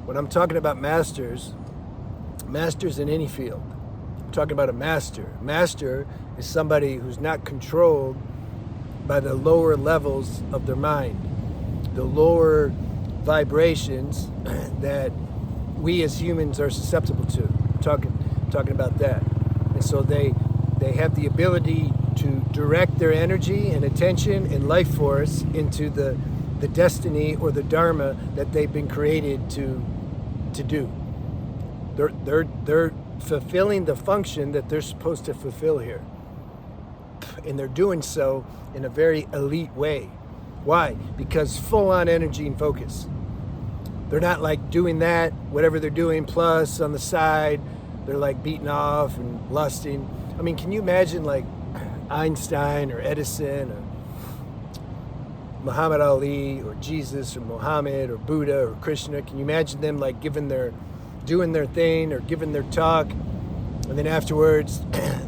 When I'm talking about masters in any field, I'm talking about a master. Master is somebody who's not controlled by the lower levels of their mind, the lower vibrations that we as humans are susceptible to. I'm talking about that. And so they have the ability to direct their energy and attention and life force into the destiny or the dharma that they've been created to do. They're fulfilling the function that they're supposed to fulfill here. And they're doing so in a very elite way. Why? Because full on energy and focus. They're not like doing that, whatever they're doing, plus on the side, they're like beating off and lusting. I mean, can you imagine like Einstein or Edison or Muhammad Ali or Jesus or Muhammad or Buddha or Krishna? Can you imagine them like doing their thing or giving their talk, and then afterwards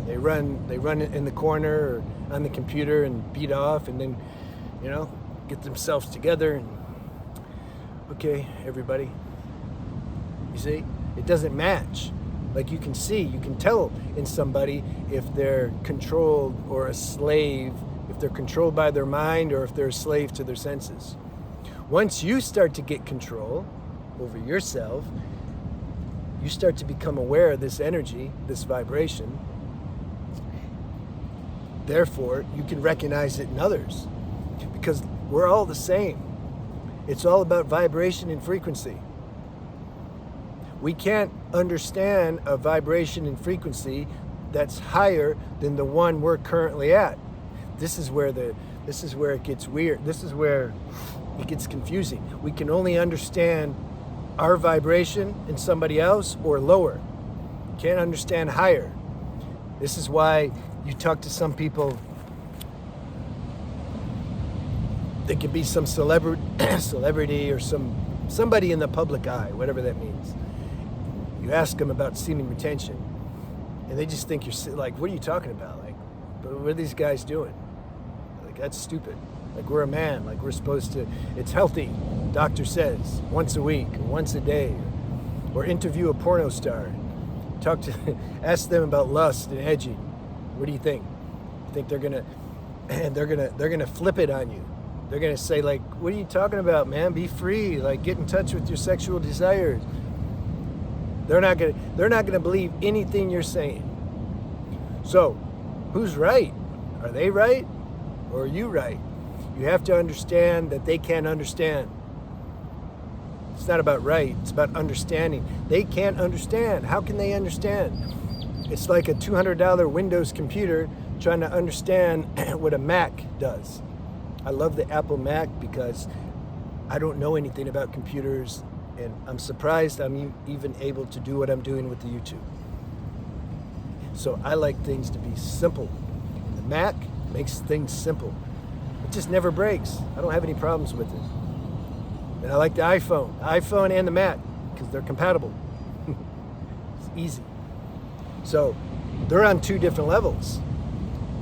they run in the corner or on the computer and beat off, and then get themselves together and okay, everybody. You see, it doesn't match. Like you can tell in somebody if they're controlled or a slave, if they're controlled by their mind or if they're a slave to their senses. Once you start to get control over yourself, you start to become aware of this energy, this vibration. Therefore, you can recognize it in others because we're all the same. It's all about vibration and frequency. We can't understand a vibration and frequency that's higher than the one we're currently at. This is where it gets weird. This is where it gets confusing. We can only understand our vibration in somebody else or lower. Can't understand higher. This is why you talk to some people. They could be some celebrity or somebody in the public eye, whatever that means. You ask them about semen retention, and they just think you're like, what are you talking about? Like, what are these guys doing? Like, that's stupid. Like, we're a man. Like, we're supposed to, it's healthy. Doctor says, once a week, or once a day. Or interview a porno star. Ask them about lust and edging. What do you think? You think they're gonna flip it on you? They're gonna say like, what are you talking about, man? Be free. Like, get in touch with your sexual desires. They're not gonna believe anything you're saying. So, who's right? Are they right? Or are you right? You have to understand that they can't understand. It's not about right, it's about understanding. They can't understand. How can they understand? It's like a $200 Windows computer trying to understand what a Mac does. I love the Apple Mac because I don't know anything about computers, and I'm surprised I'm even able to do what I'm doing with the YouTube. So I like things to be simple. The Mac makes things simple. It just never breaks. I don't have any problems with it. And I like the iPhone and the Mac, because they're compatible. It's easy. So they're on two different levels.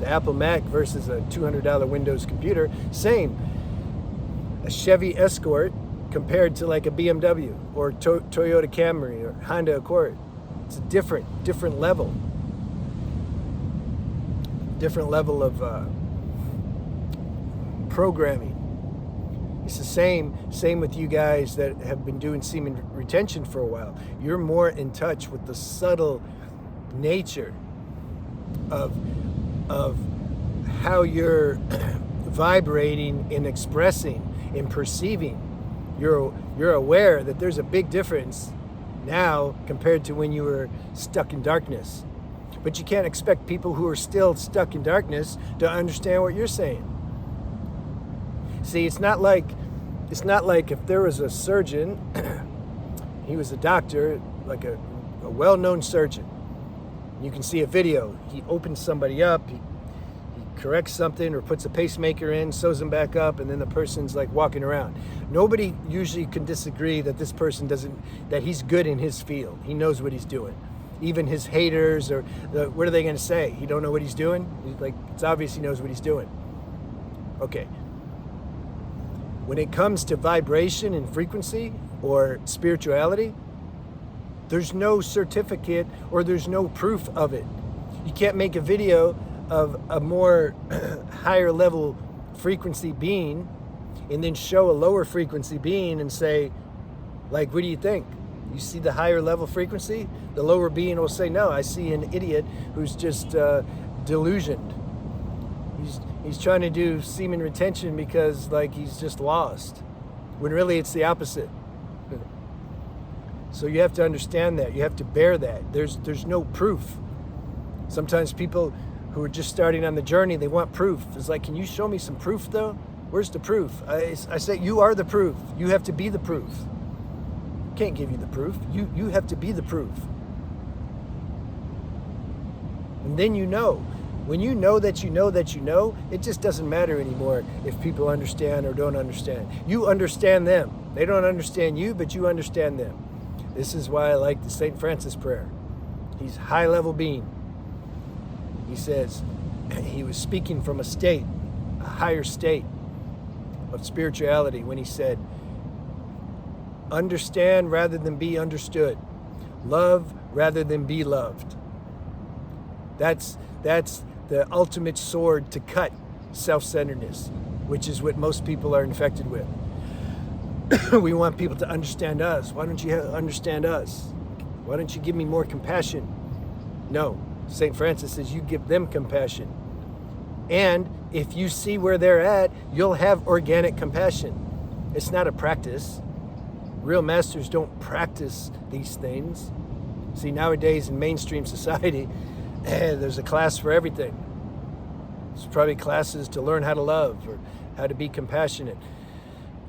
The Apple Mac versus a $200 Windows computer, same. A Chevy Escort compared to like a BMW or Toyota Camry or Honda Accord. It's a different level. Different level of programming. It's the same with you guys that have been doing semen retention for a while. You're more in touch with the subtle nature of how you're vibrating and expressing and perceiving. You're aware that there's a big difference now compared to when you were stuck in darkness. But you can't expect people who are still stuck in darkness to understand what you're saying. See, it's not like if there was a surgeon, he was a doctor, like a well-known surgeon. You can see a video. He opens somebody up, he corrects something or puts a pacemaker in, sews them back up, and then the person's like walking around. Nobody usually can disagree that this person that he's good in his field. He knows what he's doing. Even his haters, what are they going to say? He don't know what he's doing? It's obvious he knows what he's doing. Okay. When it comes to vibration and frequency, or spirituality, there's no certificate or there's no proof of it. You can't make a video of a more higher level frequency being and then show a lower frequency being and say, like, what do you think? You see the higher level frequency? The lower being will say, no, I see an idiot who's just delusioned. He's trying to do semen retention because, like, he's just lost, when really it's the opposite. So you have to understand that. You have to bear that. There's no proof. Sometimes people who are just starting on the journey, they want proof. It's like, can you show me some proof though? Where's the proof? I say, you are the proof. You have to be the proof. Can't give you the proof. You have to be the proof. And then you know. When you know that you know that you know, it just doesn't matter anymore if people understand or don't understand. You understand them. They don't understand you, but you understand them. This is why I like the St. Francis prayer. He's high level being. He says he was speaking from a state, a higher state of spirituality when he said, understand rather than be understood. Love rather than be loved. That's the ultimate sword to cut self-centeredness, which is what most people are infected with. We want people to understand us. Why don't you understand us? Why don't you give me more compassion? No, St. Francis says you give them compassion. And if you see where they're at, you'll have organic compassion. It's not a practice. Real masters don't practice these things. See, nowadays in mainstream society, there's a class for everything. There's probably classes to learn how to love or how to be compassionate.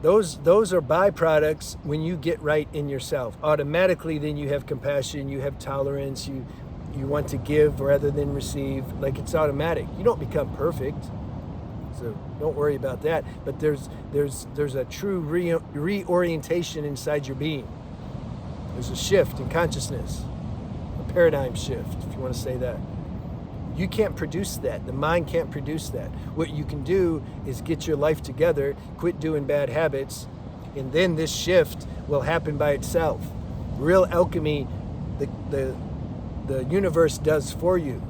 Those are byproducts when you get right in yourself. Automatically, then you have compassion, you have tolerance, you want to give rather than receive. Like, it's automatic. You don't become perfect, so don't worry about that. But there's a true reorientation inside your being. There's a shift in consciousness, a paradigm shift, if you want to say that. You can't produce that. The mind can't produce that. What you can do is get your life together, quit doing bad habits, and then this shift will happen by itself. Real alchemy, the universe does for you.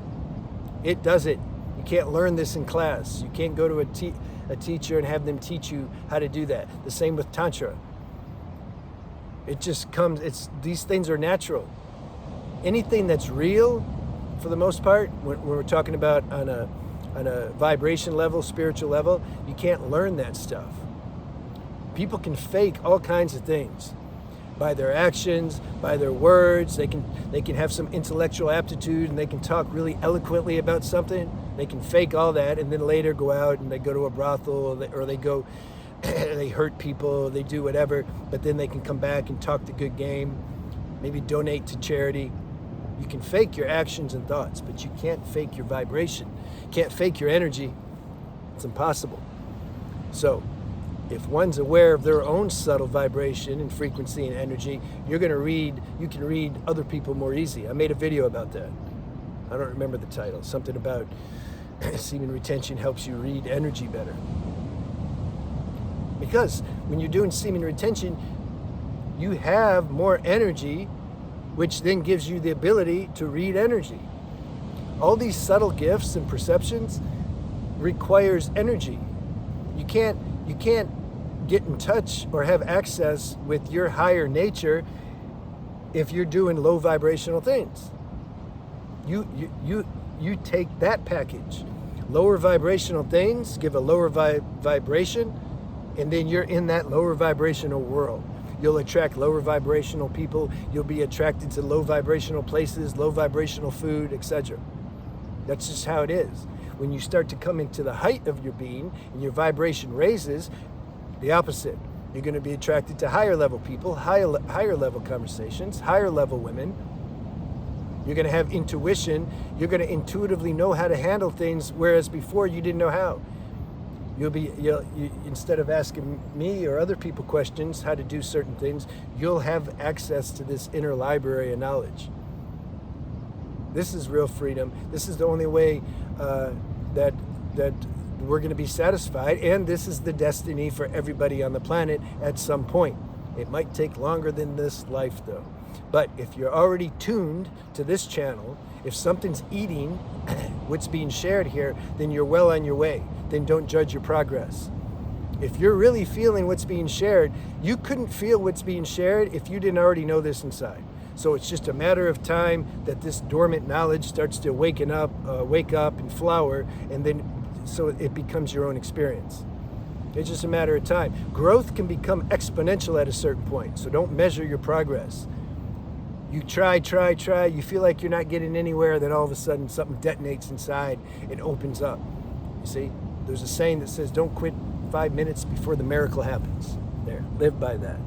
It does it. You can't learn this in class. You can't go to a teacher and have them teach you how to do that. The same with Tantra. It just comes, these things are natural. Anything that's real, for the most part, when we're talking about on a vibration level, spiritual level, you can't learn that stuff. People can fake all kinds of things by their actions, by their words. They can have some intellectual aptitude and they can talk really eloquently about something. They can fake all that and then later go out and they go to a brothel or they go they hurt people, they do whatever, but then they can come back and talk the good game, maybe donate to charity. You can fake your actions and thoughts, but you can't fake your vibration. You can't fake your energy. It's impossible. So if one's aware of their own subtle vibration and frequency and energy, you can read other people more easy. I made a video about that. I don't remember the title. Something about semen retention helps you read energy better. Because when you're doing semen retention, you have more energy, which then gives you the ability to read energy. All these subtle gifts and perceptions requires energy. You can't get in touch or have access with your higher nature if you're doing low vibrational things. You take that package. Lower vibrational things give a lower vibration, and then you're in that lower vibrational world. You'll attract lower vibrational people. You'll be attracted to low vibrational places, low vibrational food, etc. That's just how it is. When you start to come into the height of your being and your vibration raises, the opposite. You're going to be attracted to higher level people, higher level conversations, higher level women. You're going to have intuition. You're going to intuitively know how to handle things, whereas before you didn't know how. Instead of asking me or other people questions how to do certain things, you'll have access to this inner library of knowledge. This is real freedom. This is the only way that we're going to be satisfied, and this is the destiny for everybody on the planet at some point. It might take longer than this life though. But if you're already tuned to this channel, if something's eating what's being shared here, then you're well on your way. Then don't judge your progress. If you're really feeling what's being shared, you couldn't feel what's being shared if you didn't already know this inside. So it's just a matter of time that this dormant knowledge starts to wake up and flower, and then so it becomes your own experience. It's just a matter of time. Growth can become exponential at a certain point, so don't measure your progress. You try, you feel like you're not getting anywhere, then all of a sudden something detonates inside, it opens up. You see, there's a saying that says, don't quit 5 minutes before the miracle happens. There, live by that.